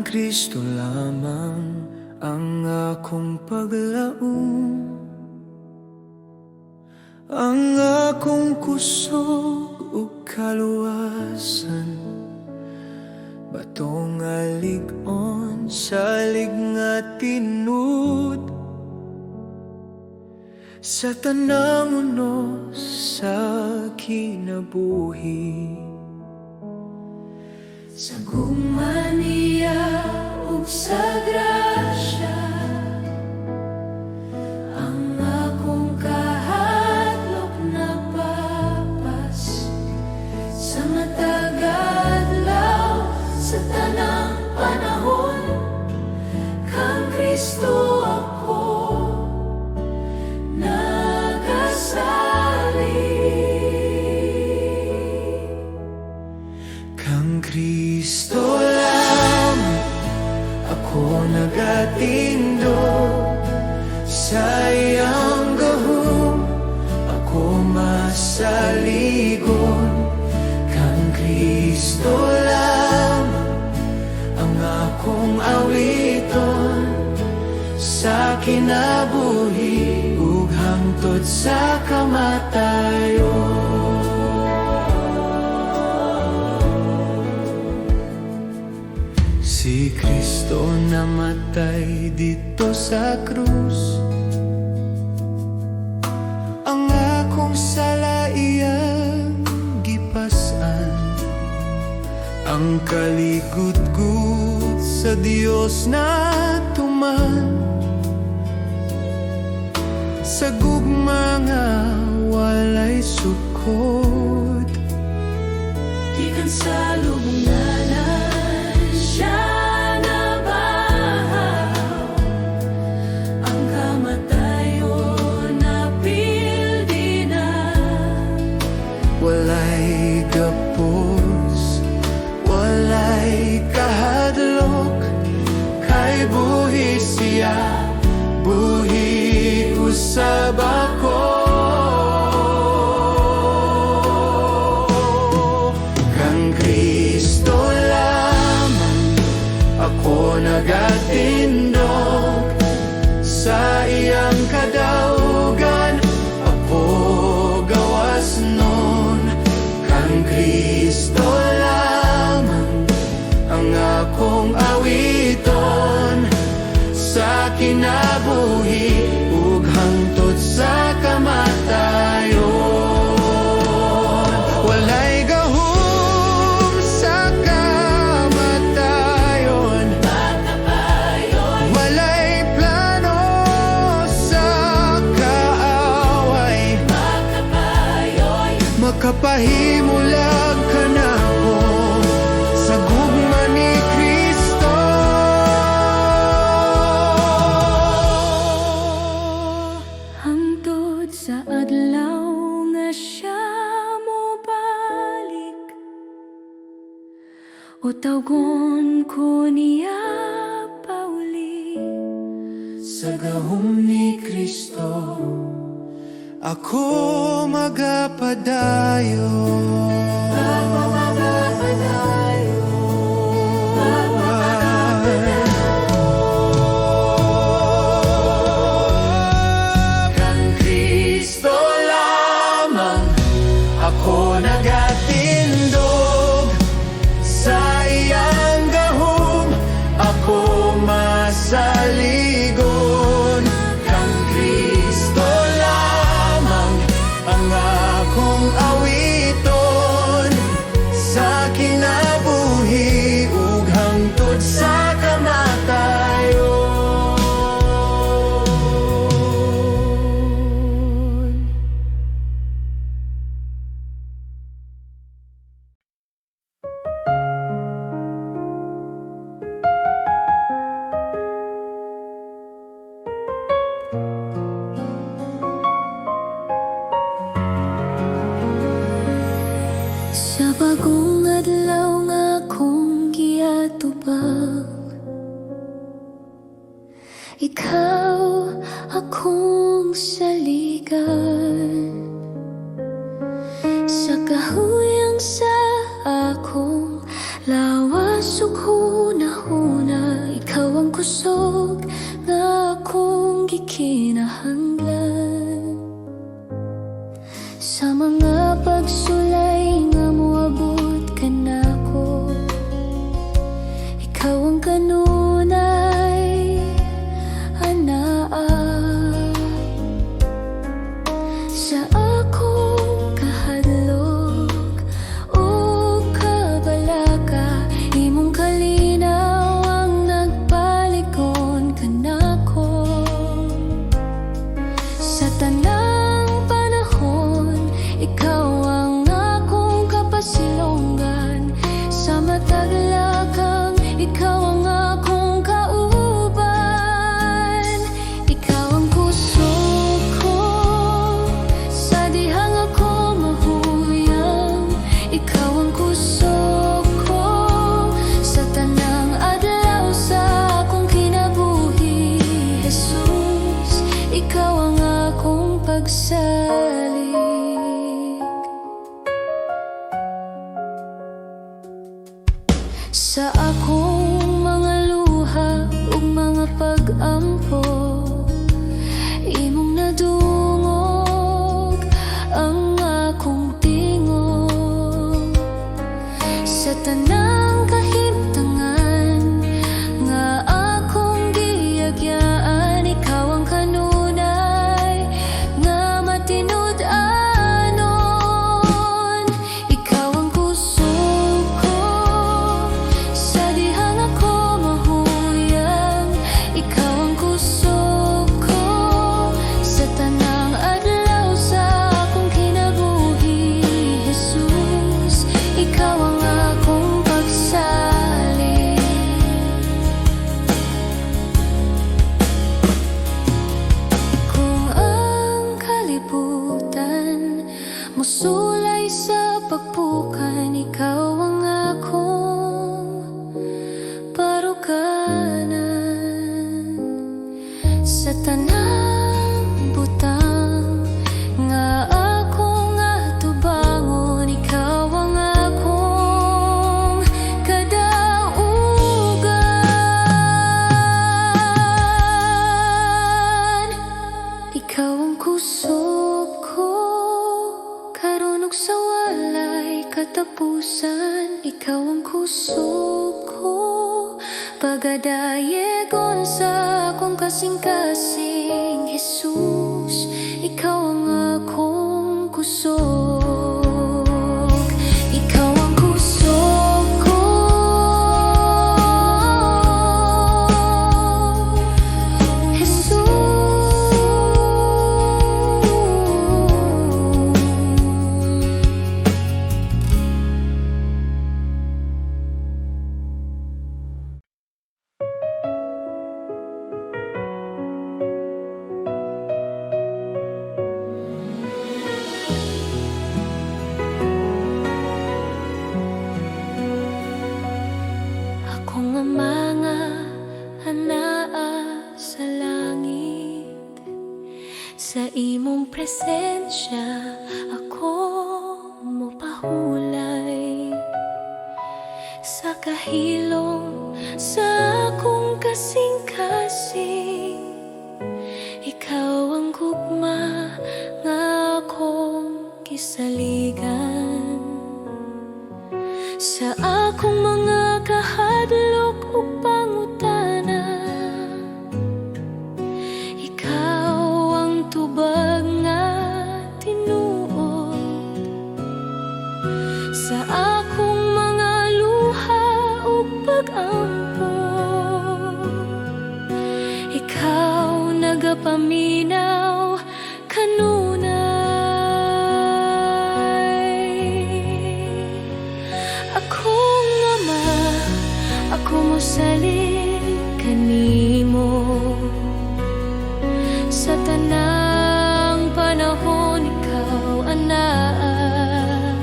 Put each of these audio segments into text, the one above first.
Kristo lamang ang akong paglaom, ang akong kusog ug kaluwasan. Batong alig-on sa lig nga tinud, sa tanang unos sa kinabuhi. Sa gugma niya ug sa grasya, ang akong kahadlok na papas. Sa matag adlaw, sa tanang panahon, kang Kristo ako nagasali. Kang Kristo lamang ako nagatindog, sa iyang gahom ako masaligon. Kang Kristo lamang ang akong awiton, sa kinabuhi ug hangtod sa kamatayon. Si Kristo namatay dito sa krus, ang akong sala iyang gipasan. Ang kaligud-gud sa Dios na tuman, sa gugma nga walay sukod. Gikan sa lubunganan siya nabahaw, ang kamatayon napildi na. Walay gapos, walay kahadlok, kay buhi siya, buhi usab ako. Kang Kristo lamang ako nagatindog, sa iyang kadaugan ako gawas nun. Kang Kristo lamang ang akong awiton, sa kinabuhi ug hangtod sa kamatayon. Walay gahom sa kamatayon, walay plano sa kaaway, makapahimulag ka na ako sa gugma ni Kristo. Hangtod sa adlaw nga siya mobalik, o tawgon ko niya pauli. Sa gahom ni Kristo ako Kang Kristo lamang ako nagatindog, sa iyang gahom ako masaligon. Kang Kristo lamang ang akong awiton, sa kinabuhi ug hangtod sa kamatayon. Sa bagong adlaw nga akong giatubang, ikaw akong saligan. Sa kahuyang sa akong lawas ug hunahuna, kusog nga akong gikinahanglan. Sa mga pagsulay nga moabot ka nako, ikaw ang kanunay anaa. Sa akong kahadlok o kabalaka, imong kalinaw ang nagpalikon ka nako. Sa tanang panahon, ikaw ang akong kapasilongan. Sa matag lakang, ikaw ang akong kauban. Ikaw ang kusog ko sa dihang ako mahuyang. Ikaw ang kusog ko sa tanang adlaw sa akong kinabuhi. Jesus, ikaw ang akong pagsalig. Sa akong mga luha ug mga pag-ampo, imong nadungog ang akong tingog. Sa tanang kahimtangan nga akong giagyaan, ikaw ang kanunay nga matinud-anon. Ikaw ang kusog ko sa dihang ako mahuyang. Ikaw ang kusog ko sa tanang adlaw sa akong kinabuhi. Jesus, ikaw ang akong pagsalig. Kung ang kalibutan musulay sa pagpukan, ikaw ang akong paruganan. Sa tanang butang nga akong atubangon, ikaw ang akong kadaugan. Ikaw ang kusog ko karon ug sa walay katapusan. Ikaw ang kusog ko pagadayegon sa akong kasing-kasing. Jesus, ikaw ang akong kusog. Ikaw ang kusog ko. Ako nga mga anaa sa langit, sa imong presensya ako mopahulay. Sa kahilom sa akong kasing-kasing, ikaw ang gugma nga akong kisaligan. Sa akong mga kahadlok ug pangutana, ikaw ang tubag nga tinuod. Sa akong mga luha ug pag-ampo, ikaw nagapaminaw kanunay. Akong ama, ako mosalig kanimo. Sa tanang panahon, ikaw anaa.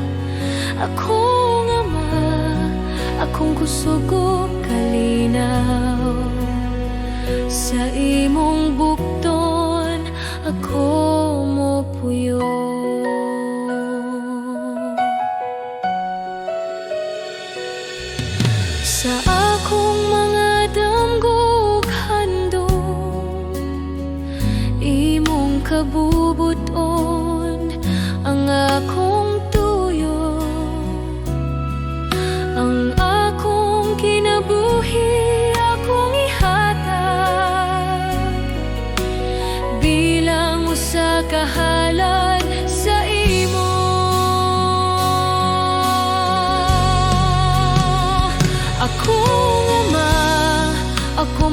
Akong ama, akong kusog ug kalinaw. Sa imong bukton ako mopuyo. Sa akong mga damgog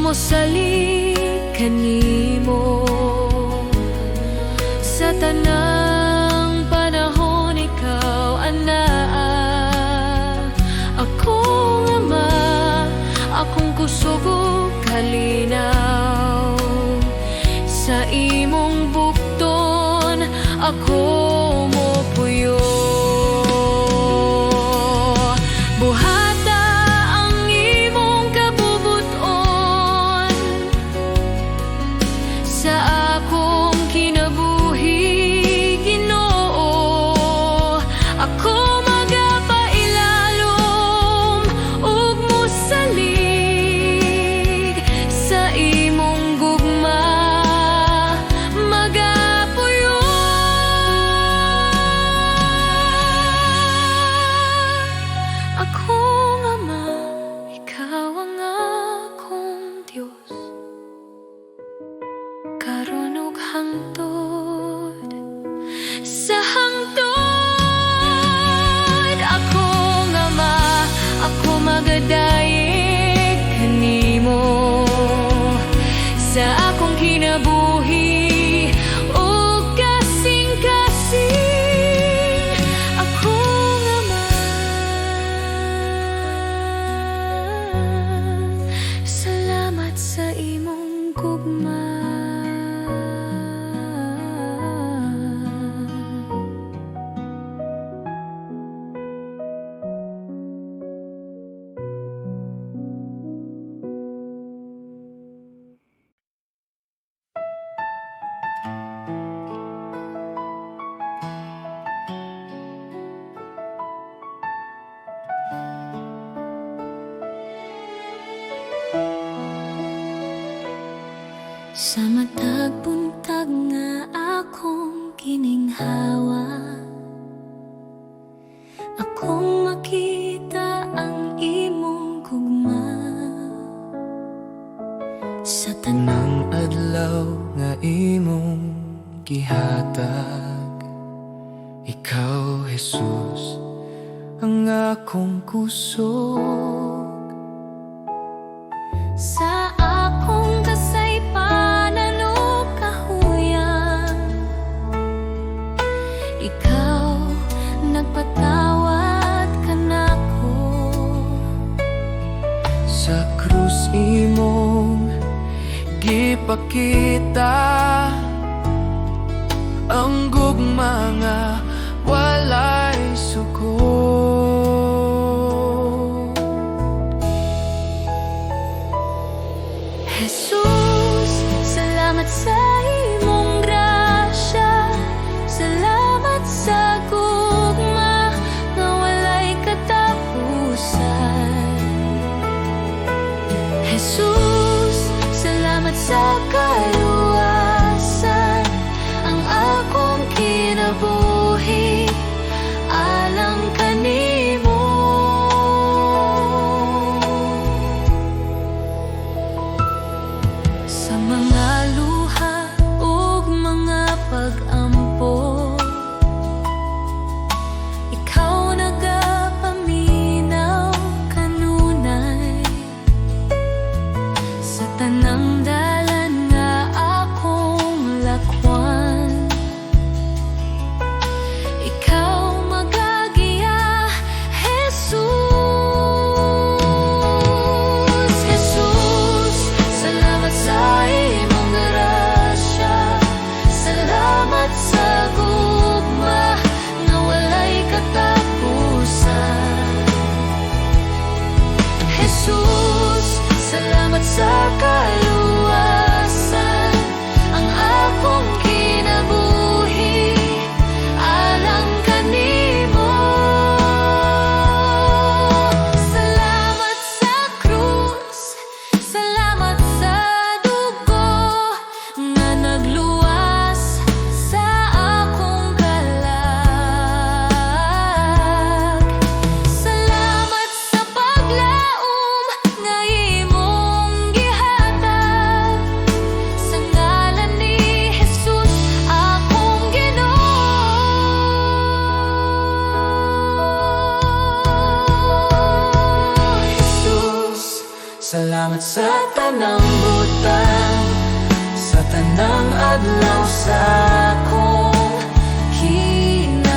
mo salig kanimo. Sa tanang panahon ikaw anaa, akong ama, akong kusog ug kalinaw. Sa imong bukton ako mopuyo. Buhata ang imong kabubuton sa akong kinabuhi, Ginoo. Ako magapailalom ug mosalig sa imong gugma, magapuyo. Akong ama, ikaw ang akong Diyos, karon ug hangtod sa hangtod. Akong ama, ako magadayeg kanimo sa akong kinabuhi ug kasing-kasing. Akong ama, salamat sa imong gugma. Sa matag buntag nga akong gininghawa, akong makita ang imong gugma. Sa Tanang adlaw nga imong gihatag, ikaw Jesus ang akong kusog. sa akong kasaypanan o kahuyang, ikaw nagpatawad kanako. Sa krus imong gipakita ang gugma nga walay suko. Jesus, salamat sa imong grasya, salamat sa gugma nga walay katapusan. Jesus, salamat sa kaluwasan, ang akong kinabuhi alang kanimo. Sa mga luha ug mga pag-ampo, ikaw nagapaminaw kanunay. Sa tanang dalan nga akong lakwan, ikaw magagiya, Jesus. Jesus, salamat sa imong grasya, salamat sa gugma nga walay katapusan. Jesus, salamat sa kaluwasan, tanang adlaw sa akong kinabuhi.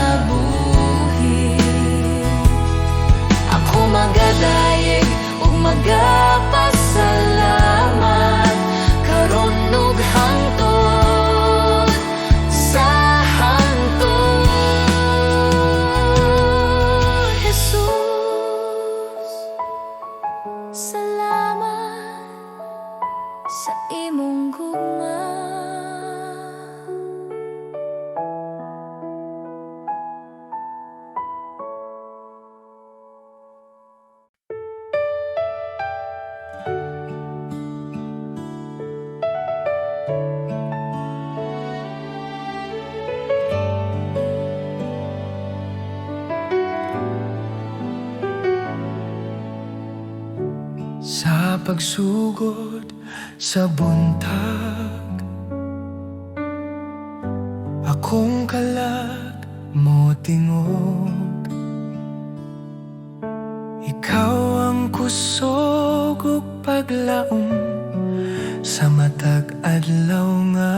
Ako magadayeg ug magapasalamat karon ug hangtod sa hangtod. Jesus, salamat sa imong gugma. Sa pagsugod sa buntag, akong kalag mo tingog. Ikaw ang kusog ug paglaom sa matag adlaw nga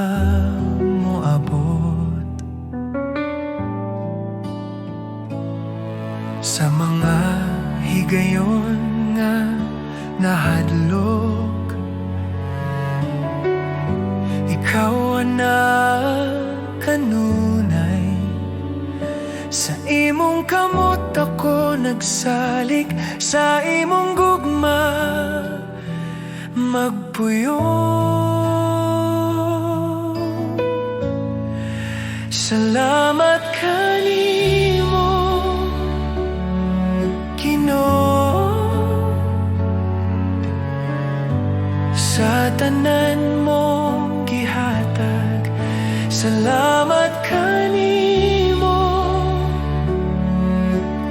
moabot. Sa mga higayon nga nahadlok, ikaw ana kanunay. Sa imong kamot ako nagsalig, sa imong gugma magpuyo. Salamat kanimo Ginoo sa tanan mong gihatag. Salamat kanimo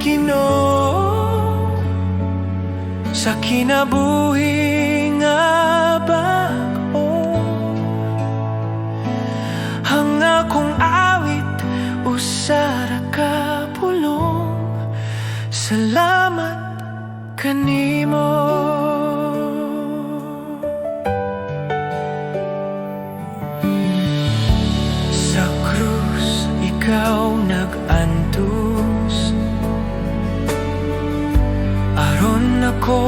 Ginoo sa kinabuhi nga bag-o. Ang akong awit usara ka pulong. Salamat kanimo. Ikaw nag-antos aron ako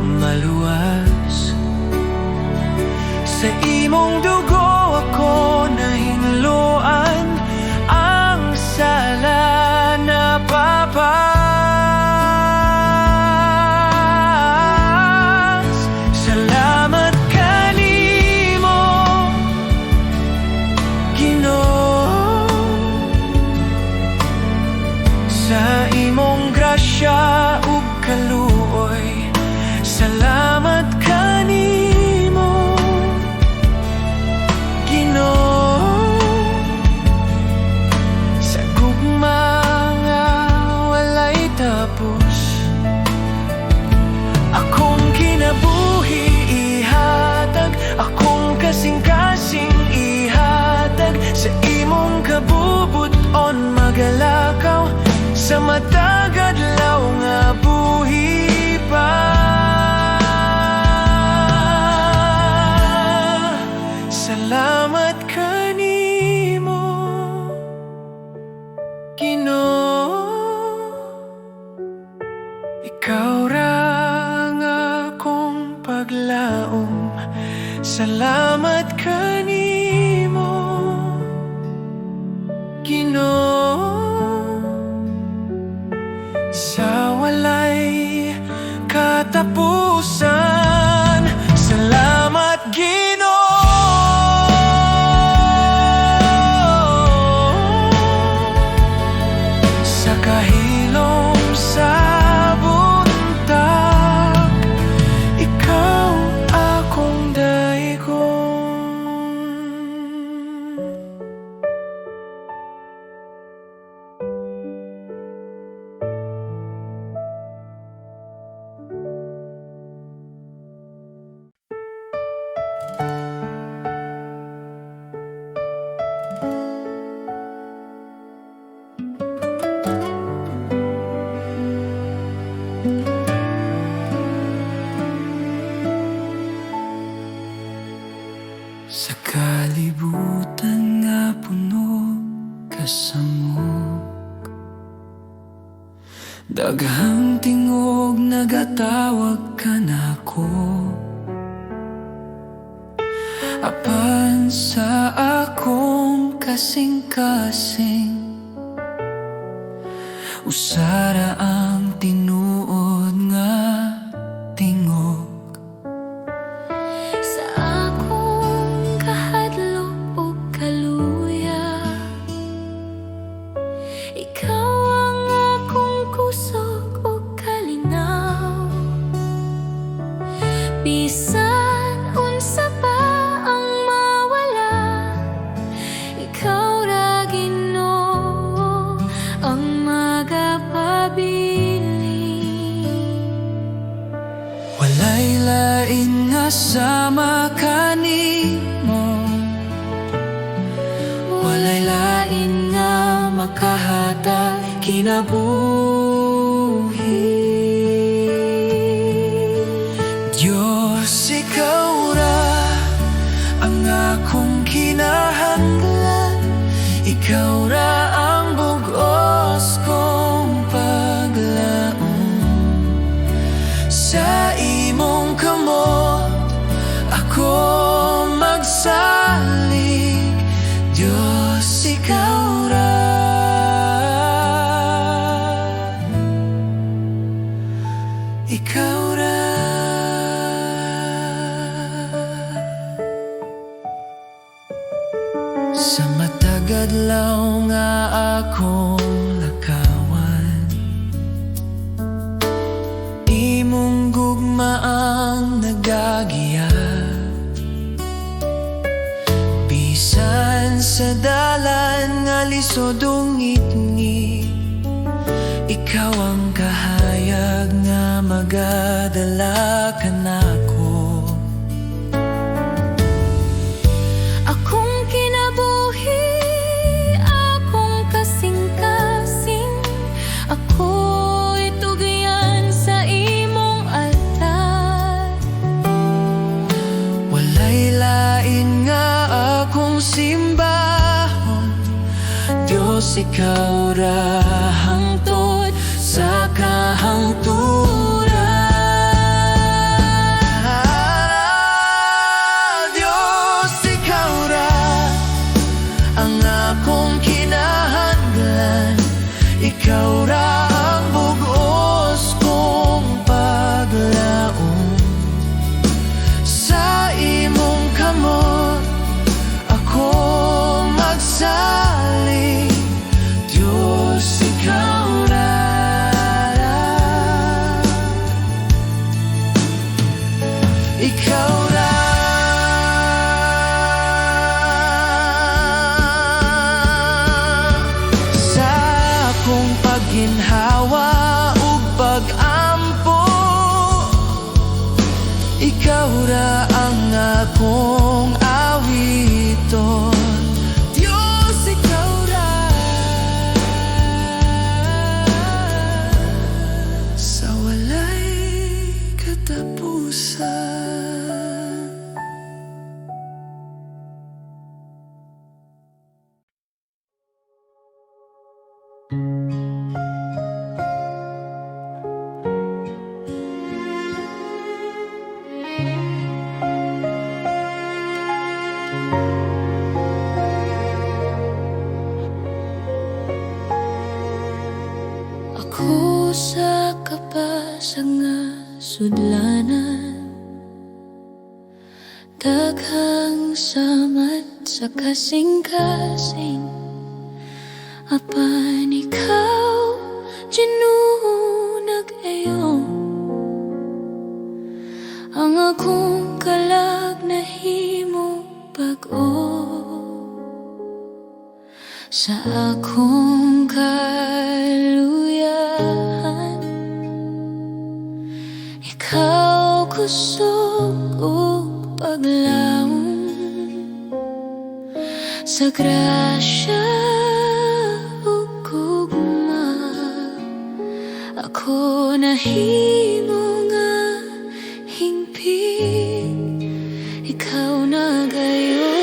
maluwas. Sa imong dugo ako nahinluan ang sala na papas. Salamat kanimo Ginoo sa imong grasya ug kaluoy. Salamat kanimo Ginoo sa gugma nga walay tapos. Akong kinabuhi ihatag, akong kasing-kasing ihatag. Sa imong kabubuton magalakaw sa matag adlaw nga buhi pa. Salamat kanimo Ginoo, ikaw ra ang akong paglaom. Salamat kanimo Ginoo sa walay katapusan. Salamat Ginoo sa kahilom sa buntag. Ikaw akong daigong. Sa kalibutan nga puno kasamok, daghang tingog nagatawag ka nako. Apan sa akong kasing-kasing, usara ang tinuod nga tingog. Sa akong kahadlok o kaluya, ikaw ang akong kusog o kalinaw. Bisan unsa pa ang mawala, ikaw ra Ginoo ang magapabiling. Walay lain nga sama kanimo, walay lain nga makahatag kinabuhi. Diyos, ikaw ra ang akong kinahanglan, ikaw ra ang bugos kong paglaom. Sa imong kamot ako magsalig, Diyos, ikaw ra. Ikaw ra. Sa matag adlaw nga akong lakawan, imong gugma ang nagagiya. Bisan sa dalan nga lisod o ngit-ngit, ikaw ang kahayag nga magadala ka nako. Akong kinabuhi, akong kasing-kasing, ako'y tugyan sa imong altar. Walay lain nga akong simbahon, Diyos, ikaw ra hangtod sa kahangturan. Diyos, ikaw ra ang akong kinahanglan, ikaw ra ang bugos kong paglaom. Sa imong kamot ako magsalig, Diyos, ikaw ra. Ikaw ra. Sa akong pagginhawa ug pag-ampo, ikaw ra ang akong awiton, Diyos, ikaw ra. Sa walay katapusan. Ako sa kapasag nga sudlanan, daghang samat sa kasing-kasing, apan ikaw Ginoo nag-ayo. Ang akong kalag nahimo bag-o, sa akong kaluyahan, ikaw kusog o paglaom. Sa grasya ug gugma, ako nahimo nga hingpit, ikaw nagayo.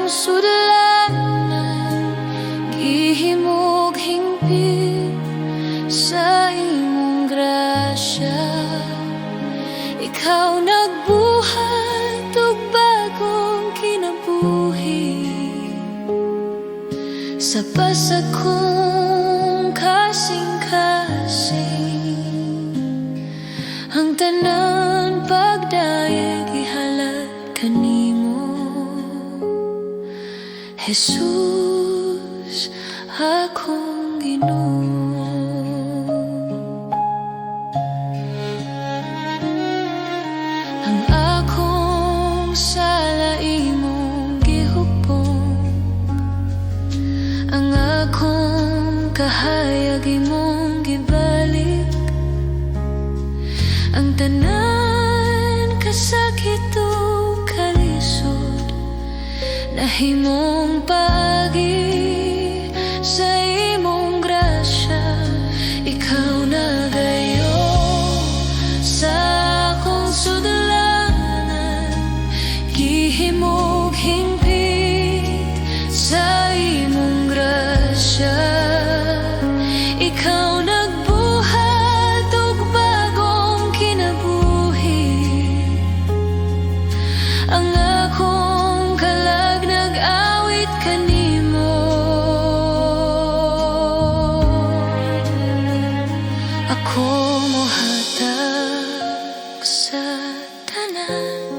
sudlanan, gihimog hingpit sa imong grasya. Ikaw nagbuhat og bagong kinabuhi sa pasag kong kasing-kasing. Ang tanan pagdayeg ihalad kanimo, Jesus, akong Ginoo. Ang akong sala imong gihupong, ang akong kahayag imong gibalik, ang tanan kasakit o kalisod nahimong paagi sa imong grasya. Ikaw na gayo sa akong sudlanan, gihimog hingpit sa imong grasya. Ikaw nagbuhat og bagong kinabuhi, ang akong kalag nag-awit kanimo. Ako mohatag sa tanan,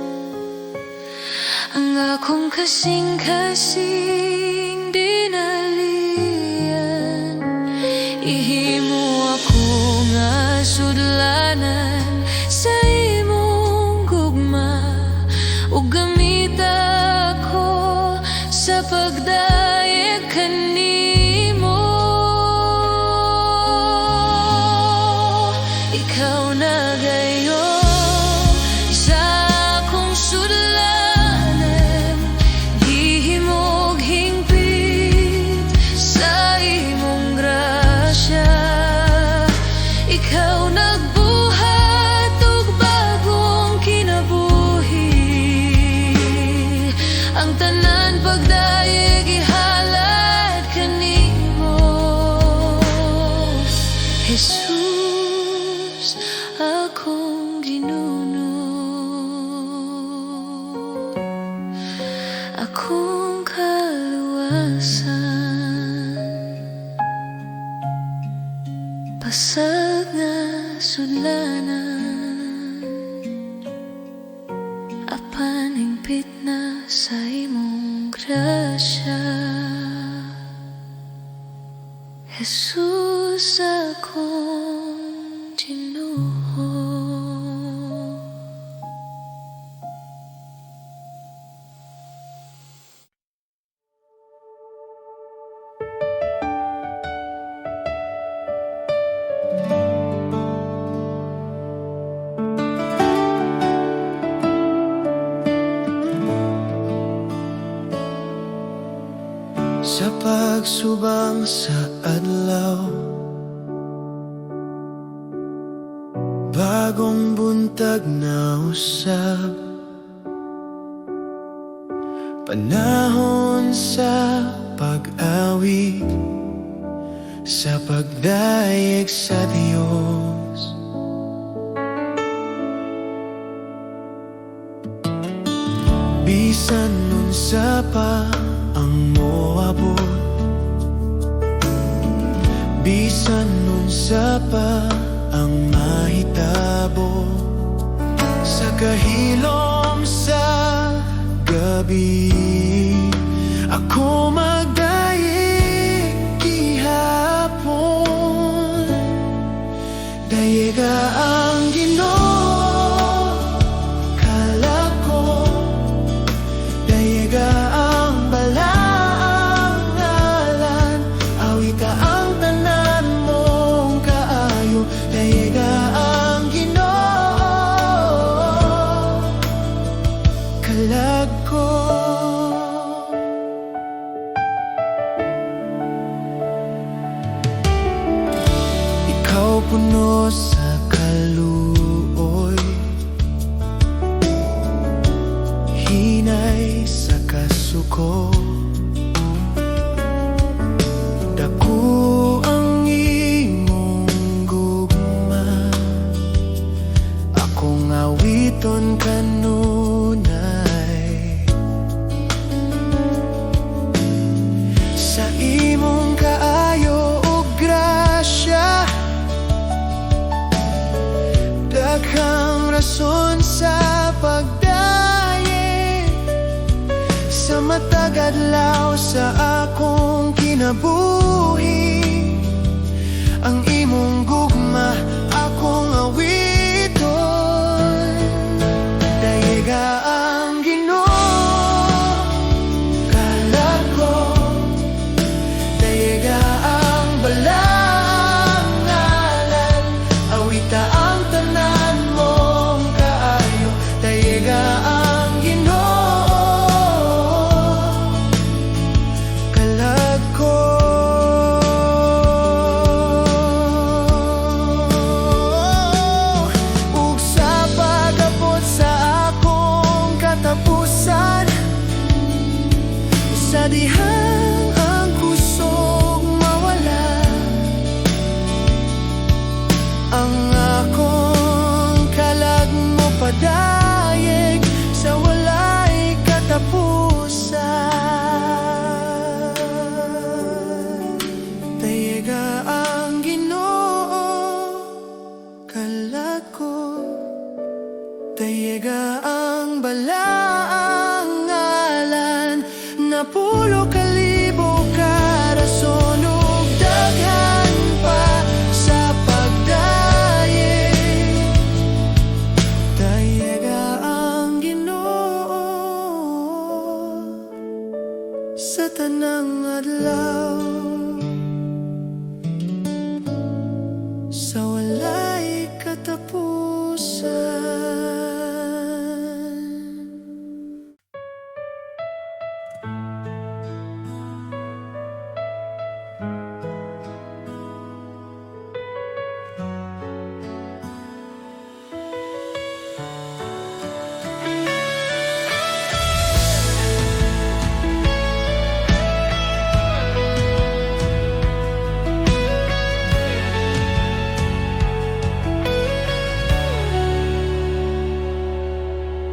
ang akong kasing-kasing dinalian. Ihimo ako nga sudlanan sa imong gugma, ug gamit ako sa pagdayeg kanimo. Ikaw na gayo sa akong sudlanan, gihimog hingpit sa imong grasya. Ikaw nagbuhat og bagong kinabuhi, ang tanan pagdayeg ihalad kanimo, Jesus, akong Ginuno. Akong kaluwasan, pasag nga sudlanan, apan hingpit na sa imong grasya. Jesus, akong Ginoo. Sa pagsubang sa adlaw, bagong buntag na usab, panahon sa pag-awit, sa pagdayeg sa Dios. Bisan nun sa pa ang moabot, bisan nun sa pa ang mahitabo, sa kahilom sa gabi, ako magdayeg gihapon. Dayega ang Ginoo kalag ko, dayega ang balaang ngalan, awita ang tanan mong kaayo. Dayega ang Ginoo kalag ko. Ikaw puno sa kaluoy, hinay sa kasuko. Dako ang imong gugma, akong awiton kanunay. Sa imong kaayo ug grasya, daghang rason sa pagdaye. Sa matag adlaw sa akong kinabuhi, ang imong gugma akong awiton. Dayiga ang Ginoo, kalag ko. Dayiga ang balang ngalan, awita ang tanan mong kaayo. Dayiga ang Ginoo, kalag ko. Ug sa pag-abot sa akong katapusan, sa dihang ang kusog mawala, ang akong kalag mo padayeg sa walay katapusan. Dayiga ang Ginoo, kalag ko. Dayiga ang balaang ngalan, napulo kalibo ka rason ug daghan pa sa pagdaye. Dayiga ang Ginoo sa tanang adlaw, sa walay katapusan.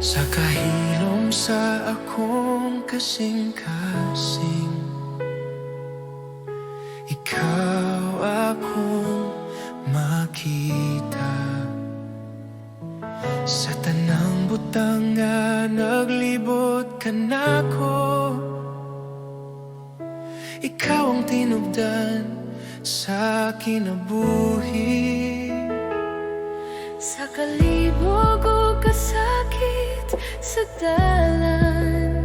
Sa kahilom sa akong kasing-kasing, ikaw akong makita. Sa tanang butang nga naglibot ka nako, ikaw ang tinubdan sa kinabuhi. Sa kalibog o kasakit sa dalan,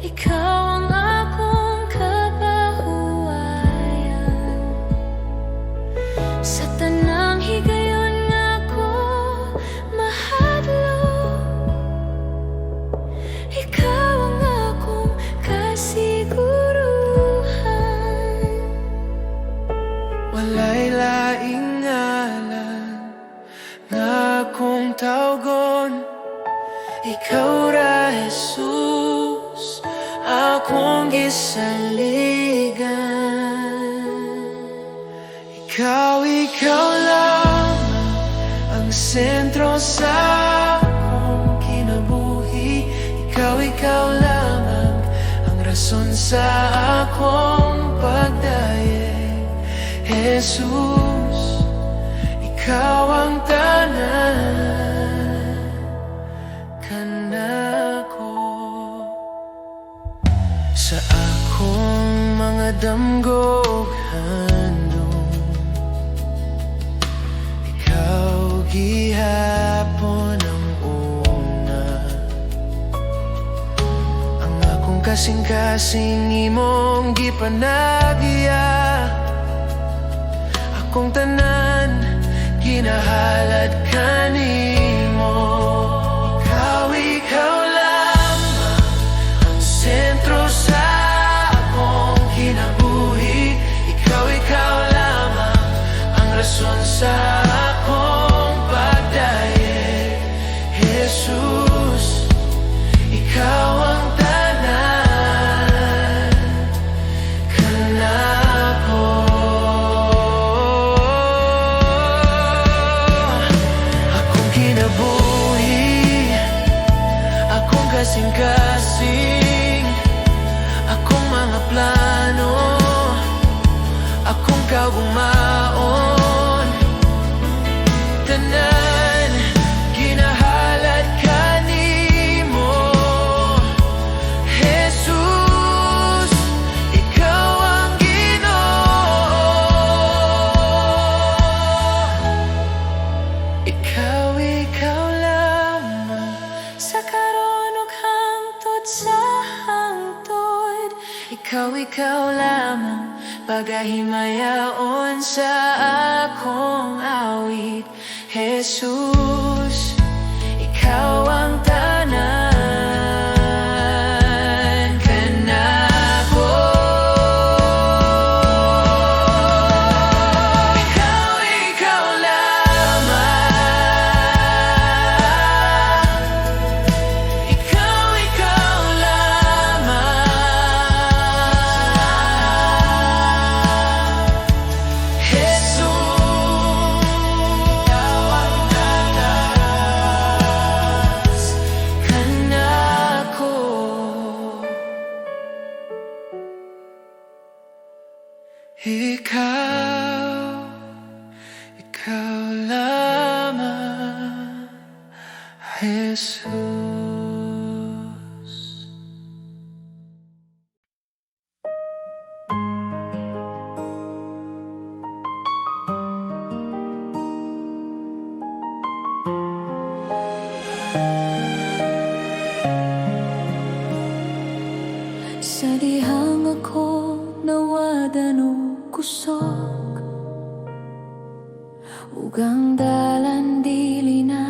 ikaw ang akong kapahuwayan. Sa tanang higayon nga ko mahadlok, ikaw ang akong kasiguruhan. Walay laing ngalan nga akong tawgon, ikaw ra Jesus, akong gisaligan. Ikaw lamang ang sentro sa akong kinabuhi. Ikaw lamang ang rason sa akong pagdaye. Jesus, ikaw ang tanan kanako. Sa akong mga damgog handom, ikaw gihapon ang una. Ang akong kasing-kasing imong gipanagya, akong tanan ginahalad kanimo. Ikaw lamang ang sentro sa akong kinabuhi. Ikaw lamang ang rason sa akong pagdaye. Jesus, kasing-kasing akong mga plano, akong kaumaon. Tanan ginahalat kanimo, Jesus, ikaw ang Ginoo. Ikaw lamang Sa karon ug hangtod sa hangtod, ikaw lamang pagahimayaon sa akong awit. Jesus, ikaw ang tanan kanako. Ikaw lamang, ikaw lamang, Jesus, ikaw ang tanas kanako. Ikaw lamang, Jesus. sa dihang ako nawadan o kusog, ug ang dalan dili na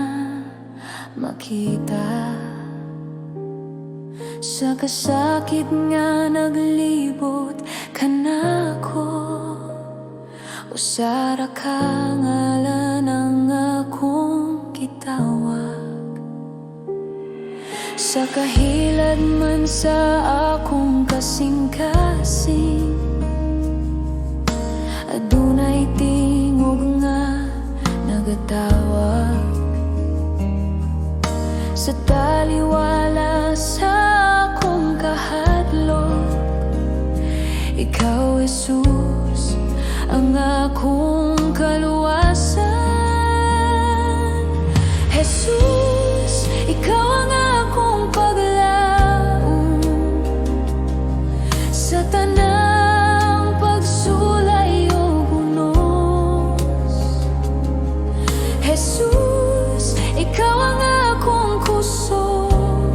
makita. Sa kasakit nga naglibot kanako, usara ka ngalan ang akong gitawag. Sa kahilad man sa akong kasing-kasing, adunay tingog nga nagatawag. Sa taliwala sa akong kahadlok, ikaw, Jesus, ang akong kaluwasan. Jesus, ikaw ang akong paglaom sa tanang pagsulay o bunos. Jesus, ikaw ang akong kusog,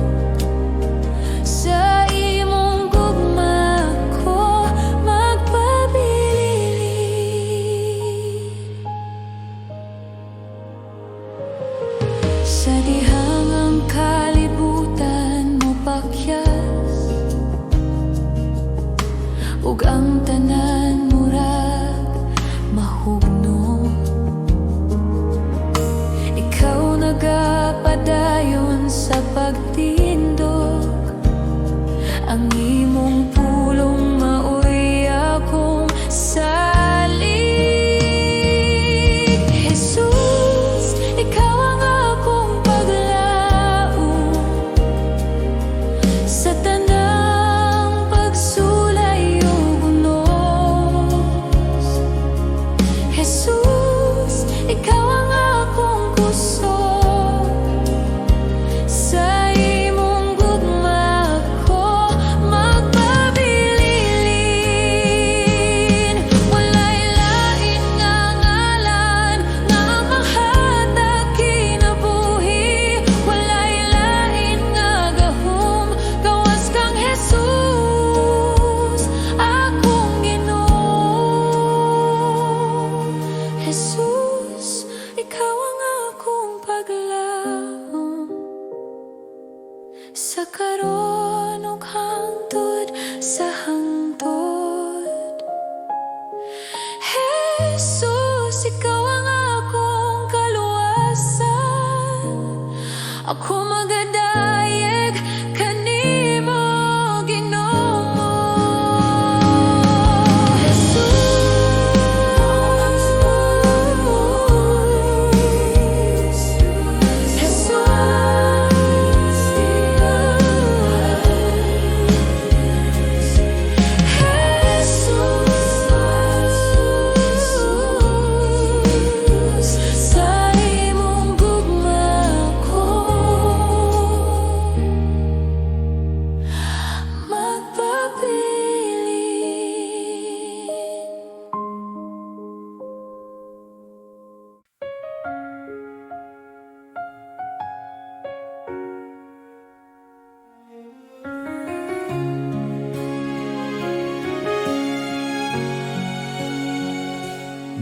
sa imong gugma ko magpabilin. Sa dihang ang kalibutan mo pakyas, ug ang tanan murag mahugno, ikaw nagapadayon sa pagtindog. Ang imong pulong maoy akong salig. Jesus, ikaw ang akong paglaom sa tanang pagsulay o bunos. Jesus, ikaw ang akong kusog, sa imong gugma ko magpabilin. Walay lain nga ngalan nga mahatag kinabuhi, walay lain nga gahom gawas kang Jesus, akong Ginoo. Jesus, ikaw ang akong paglaom sa karon ug hangtod sa hangtod. Jesus, ikaw ang akong kaluwasan. Ako magadayeg kanimo, Ginoo. Jesus,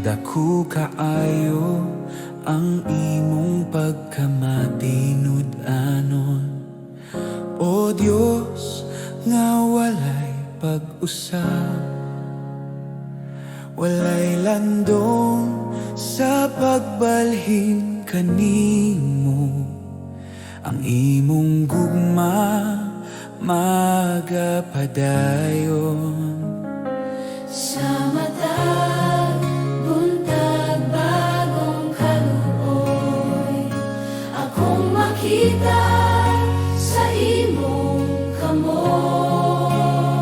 dako kaayo ang imong pagkamatinud-anon. O Dios nga walay pag-usab, walay landong sa pagbalhin kanimo. Ang imong gugma magapadayon. Sa matag, buntag, bagong kaluoy, akong makita sa imong kamot.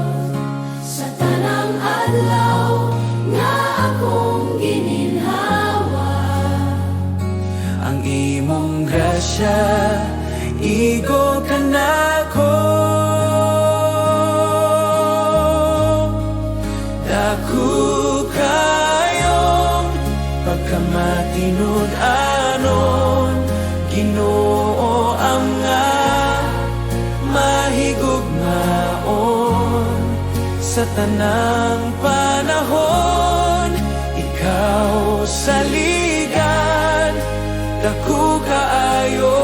Sa tanang adlaw nga akong gininhawa, Ang imong grasya igo kanako. Dako kayong pagkamatinud-anon, Ginoo ang nga mahigugmaon. Sa tanang panahon, ikaw saligan. Dako kaayo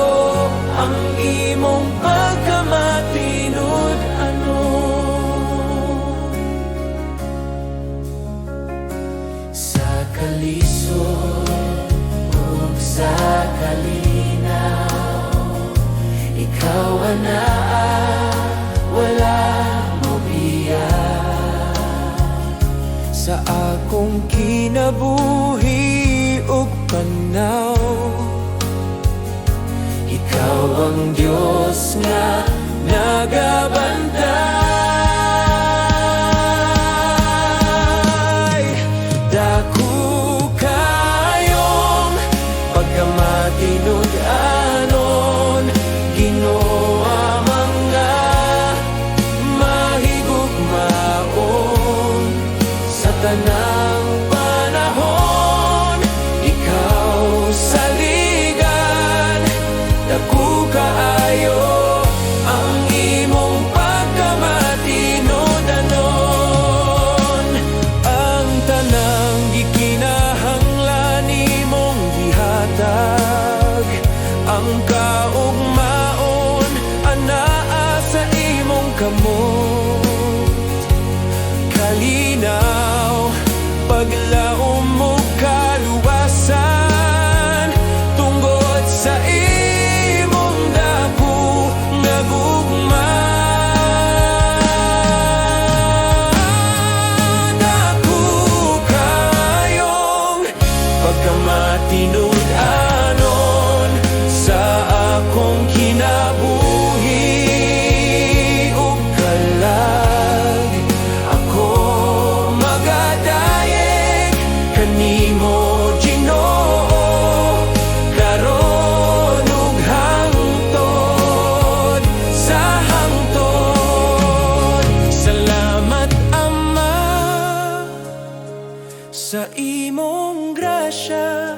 ang imong pagkamatinud-anon. Sa kalisod ug sa kalinaw, ikaw anaa, wala mo biya. Sa akong kinabuhi ug panaw, ikaw ang Diyos nga nagabantay. Dako kayong pagkamatinud-anon, Ginoo ang nga mahigugmaon. Sa tanang panahon, ikaw saligan. Dako kaayo ang imong pagkamatinud-anon. Ang tanang gikinahanglan nimong gihatag, ang kaugmaon anaa sa imong kamot. Kalinaw, paglaom mo kaluwasan, tungod sa imong dako nga gugma. Dako kayong pagkamatinud-anon, sa akong kinabuhi ug kalag. Ako magadayeg kanimo, Ginoo, karon ug hangtod sa hangtod. Salamat Ama sa imong grasya.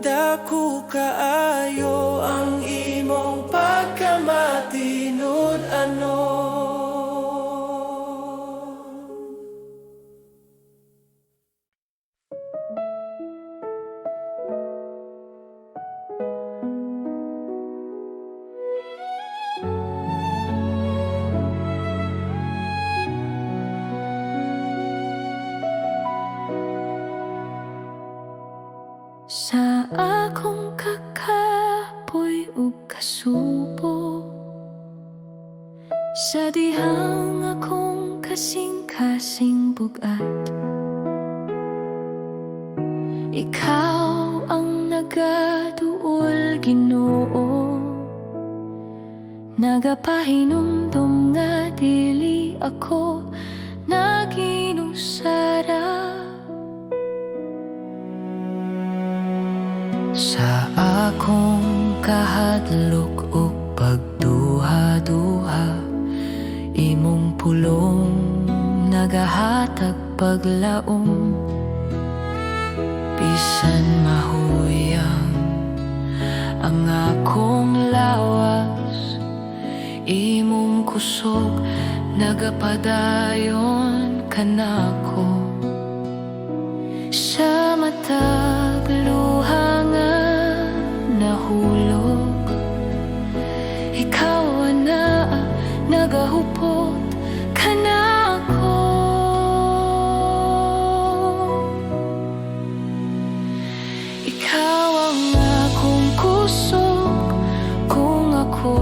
Dako kaayo ang imong pagkamatinud-anon. sa akong kakapoy ug kasubo, sa dihang akong kasing-kasing bugat, ikaw ang nagaduol, Ginoo. Nagapahinumdum nga dili ako naginusara. Sa akong kahadlok ug pagduha-duha, imong pulong nagahatag paglaom. Bisan mahuyang ang akong lawas, imong kusog nagapadayon kanako. Sa matag luha nga nahulog. Ikaw na nagahupot ka na ako. Ikaw ang akong kusog kung ako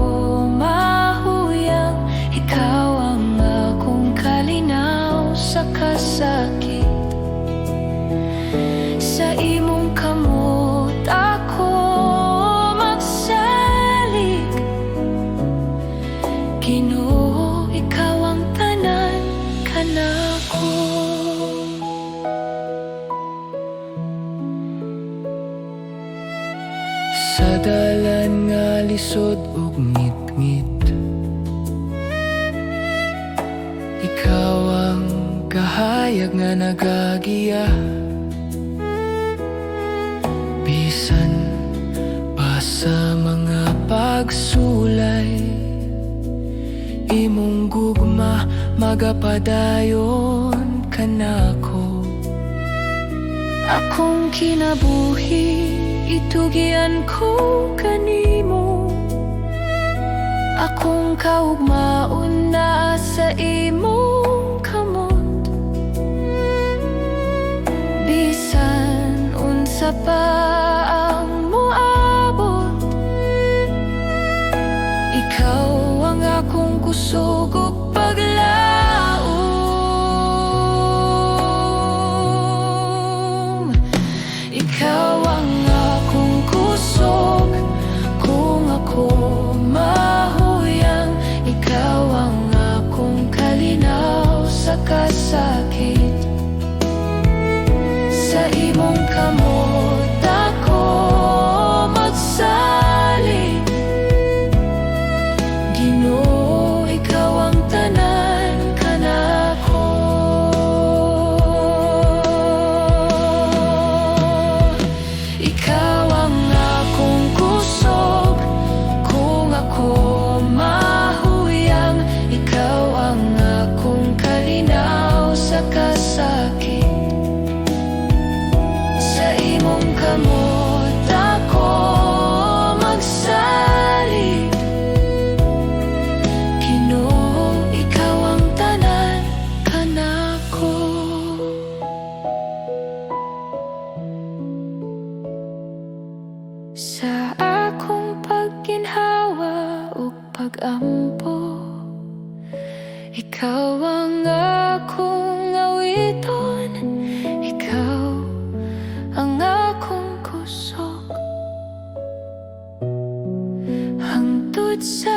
mahuyang. Ikaw ang akong kalinaw sa kasakit. Sa imong kamot ako magsalig. Ginoo, ikaw ang tanan kanako. Sa dalan nga lisod ug ngit-ngit, ikaw ang kahayag nga nagagiya. Bisan pa sa mga pagsulay, imong gugma magapadayon kanako. Akong kinabuhi itugian ko kanimo. Akong kaugmaon na sa imong kamot. Bisan unsa pa ang moabot, ikaw ang akong kusog ug paglaom. Ikaw ang akong kusog kung ako mahuyang. Ikaw ang akong kalinaw sa kasakit. Sa imong kamot ako magsalig. Ginoo, ikaw ang tanan kanako. Ikaw ang akong kusog kung ako mahuyang. Ikaw ang akong kalinaw sa kasakit. Sa imong kamot ako magsalig. Ginoo, ikaw ang tanan kanako. Sa akong pagginhawa ug pag-ampo, ikaw ang akong awiton. Ikaw ang akong kusog hangtod sa